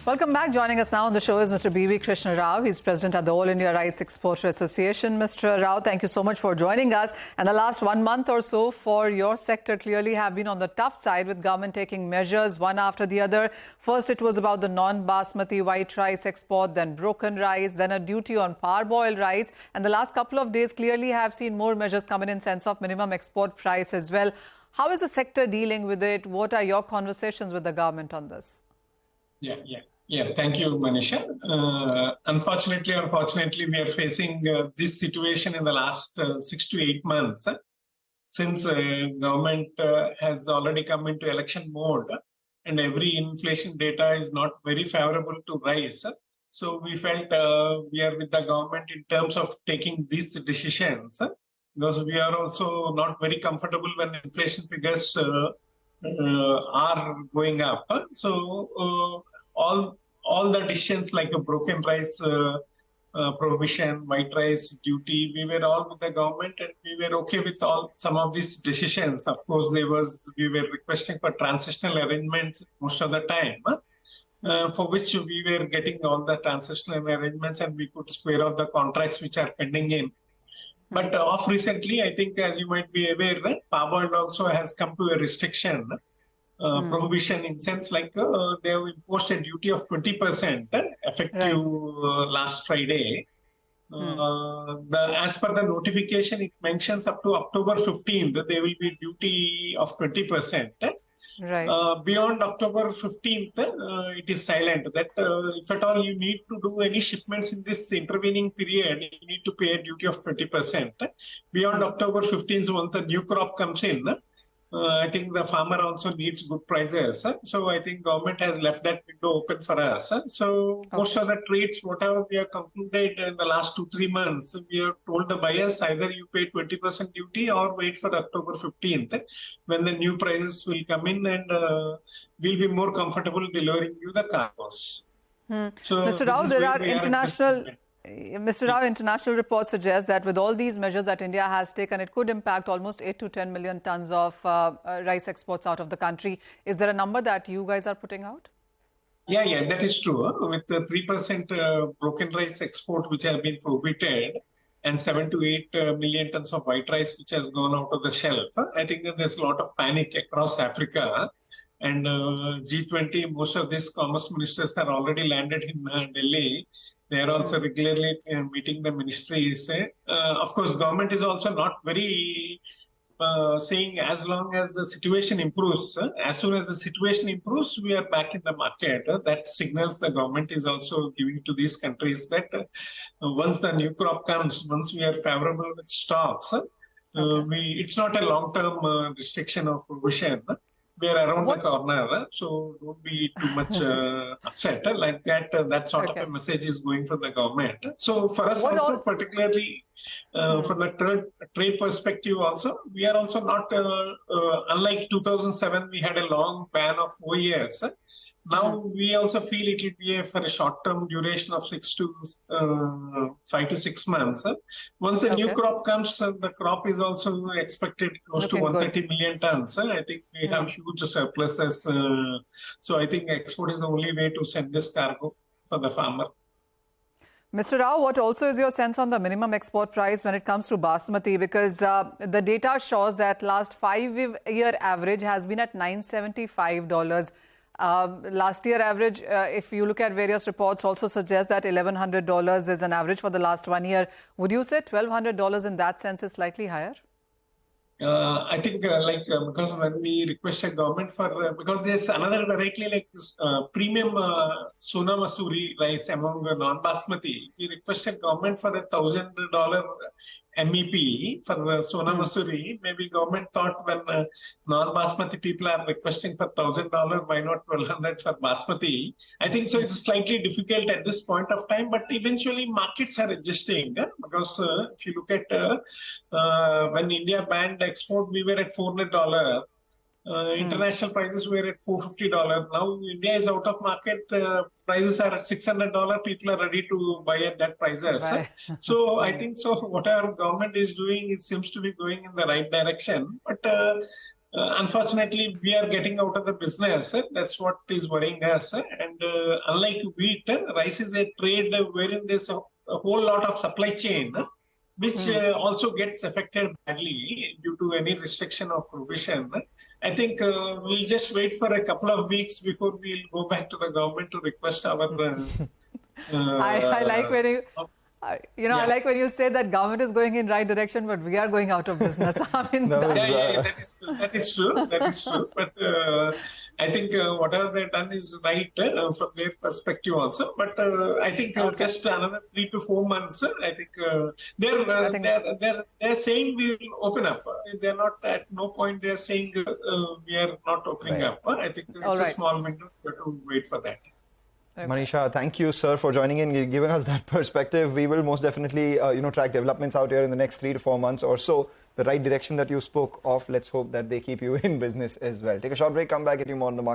Welcome back. Joining us now on the show is Mr. Krishna. He's president at the All India Rice Exporter Association. Mr. Rao, thank you so much for joining us. And the last 1 month or so for your sector clearly have been on the tough side, with government taking measures one after the other. First, it was about the non-basmati white rice export, then broken rice, then a duty on parboiled rice. And the last couple of days clearly have seen more measures come in sense of minimum export price as well. How is the sector dealing with it? What are your conversations with the government on this? Yeah, thank you, Manisha. Unfortunately, we are facing this situation in the last 6 to 8 months. Since government has already come into election mode and every inflation data is not very favorable to rice. So we felt we are with the government in terms of taking these decisions, because we are also not very comfortable when inflation figures are going up. So all the decisions like a broken rice prohibition, white rice duty, we were all with the government and we were okay with some of these decisions. Of course, we were requesting for transitional arrangements most of the time, for which we were getting all the transitional arrangements and we could square off the contracts which are pending in. But of recently, I think, as you might be aware, parboiled also has come to a restriction. Prohibition in sense like they have imposed a duty of 20% effective last Friday. As per the notification, it mentions up to October 15th, there will be duty of 20%. Beyond October 15th, it is silent that if at all you need to do any shipments in this intervening period, you need to pay a duty of 20%. Beyond October 15th, once the new crop comes in, I think the farmer also needs good prices. So I think government has left that window open for us. So most of the trades, whatever we have concluded in the last 2-3 months, we have told the buyers either you pay 20% duty or wait for October 15th when the new prices will come in and we'll be more comfortable delivering you the cargoes. So Mr. Rao, there are international reports suggest that with all these measures that India has taken, it could impact almost 8 to 10 million tons of rice exports out of the country. Is there a number that you guys are putting out? Yeah, that is true. With the 3% broken rice export which have been prohibited and 7 to 8 million tons of white rice which has gone out of the shelf, I think that there's a lot of panic across Africa. And G20, most of these commerce ministers are already landed in Delhi. They are also regularly meeting the ministries. Of course, government is also not very saying as long as the situation improves. As soon as the situation improves, we are back in the market. That signals the government is also giving to these countries that once the new crop comes, once we are favorable with stocks, it's not a long-term restriction or provision. We are around the corner, so don't be too much upset like that. That sort of a message is going from the government. So for us also, particularly from the trade perspective also, we are also not, unlike 2007, we had a long ban of 4 years. Now we also feel it will be for a short-term duration of 5 to 6 months. Once the new crop comes, the crop is also expected close to 130 million tons. I think we have huge surpluses. So I think export is the only way to send this cargo for the farmer. Mr. Rao, what also is your sense on the minimum export price when it comes to basmati? Because the data shows that last 5-year average has been at $975. Last year average, if you look at various reports, also suggest that $1,100 is an average for the last 1 year. Would you say $1,200 in that sense is slightly higher? I think because when we requested government for, because there's another variety like premium Sona Masuri rice among non-basmati, we requested government for $1,000 MEP for Sona Masuri. Maybe government thought when non-basmati people are requesting for $1,000, why not $1,200 for basmati? I think so. It's slightly difficult at this point of time, but eventually markets are adjusting because if you look at when India banned export, we were at $400. International prices were at $450. Now India is out of market. Prices are at $600. People are ready to buy at that prices. So I think so. Whatever government is doing, it seems to be going in the right direction. But Unfortunately, we are getting out of the business. That's what is worrying us. And unlike wheat, rice is a trade wherein there's a whole lot of supply chain, which also gets affected badly due to any restriction or provision. I think we'll just wait for a couple of weeks before we'll go back to the government to request our. I like when you. I like when you say that government is going in right direction, but we are going out of business. I mean, that is true. That is true. But I think whatever they've done is right from their perspective also. But I think just another 3 to 4 months. I think they're saying we will open up. They're not at no point they're saying we are not opening up. I think it's a small window. We have to wait for that. Manisha, thank you, sir, for joining in, giving us that perspective. We will most definitely, track developments out here in the next 3 to 4 months or so. The right direction that you spoke of, let's hope that they keep you in business as well. Take a short break, come back, get you more on the market.